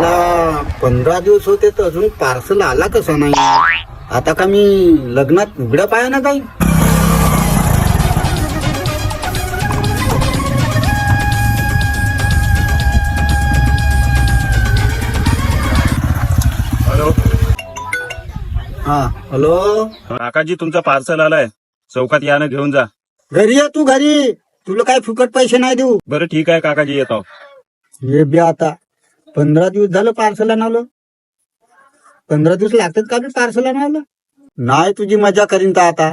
मला 15 दिवस होते तर अजून पार्सल आला कसं नाही. आता का मी लग्नात उघड्या पायानं जाईल. हॅलो. हा हॅलो. काकाजी तुमचा पार्सल आलाय, चौकात यानं घेऊन जा. घरी ये तू घरी. तुला काय फुकट पैसे नाही देऊ. बरं ठीक आहे काकाजी, येतो. हे बी आता 15 दिवस झालं पार्सल आलं. 15 दिवस लागतात का बी पार्सल आणायला. नाही तुझी मजा करीन तर आता.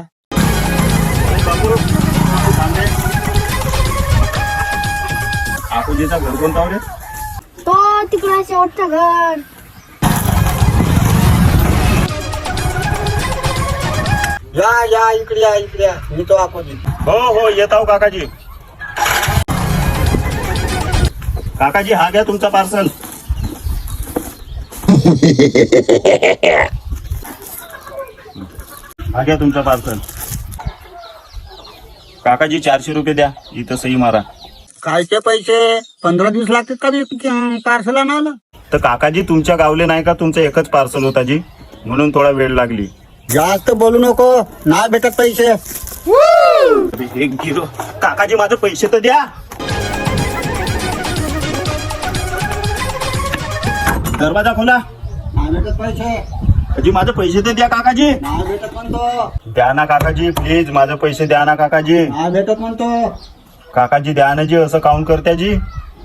काकूजीचा घर कोणता रे? तो तिकडे शेवटचं घर. या इकडे या मी तो अपोजिट. हो येत आहो काकाजी. काकाजी हा घ्या तुमचा पार्सल. हा घ्या तुमचा पार्सल. काकाजी 400 रुपये द्या, इथं सही मारा. कायचे पैसे? 15 दिवस लागतात का बी पार्सल आणायला. तर काकाजी तुमच्या गावले नाही का, तुमचं एकच पार्सल होता जी, म्हणून थोडा वेळ लागली. जास्त बोलू नको, नाही भेटत पैसे. 1 किलो. काकाजी माझे पैसे तर द्या. दरवाजा खोला. नाही भेटत पैसे. काकाजी माझे पैसे तर द्या काकाजी. नाही भेटत म्हणतो. द्या ना काकाजी, प्लीज माझे पैसे द्या ना काकाजी. नाही भेटत म्हणतो. काकाजी द्या ना जी, असं काउंट करत्या जी.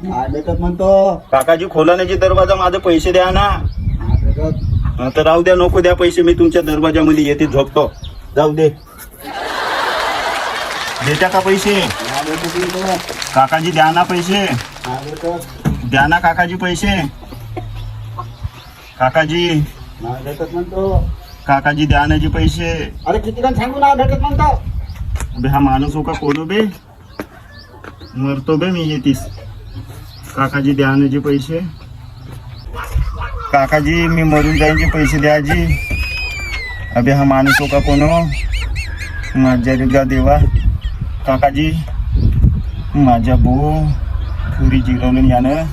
नाही भेटत म्हणतो. काकाजी खोला ना जी दरवाजा, माझे पैसे द्या ना. नाही भेटत. तर राहू द्या, नको द्या पैसे, मी तुमच्या दरवाजामध्ये येते झोपतो. जाऊ दे. देत्या का पैसे? नाही भेटत म्हणतो. काकाजी द्या ना पैसे. नाही भेटत. द्या ना काकाजी पैसे. काकाजी नाही भेटत म्हणतो. काकाजी द्या ना जी पैसे. अरे किती जण सांगू नाही भेटत म्हणतो. बे हा माणूस हो का कोण बे, मरतो बे मी येतीस. काकाजी द्या ना जी पैसे. काकाजी मी मरून जाईन जी, पैसे द्या जी. अबे हा माणूस हो का कोण, माझ्या देवा. काकाजी माझ्या बो पुरी जिरवून यानं.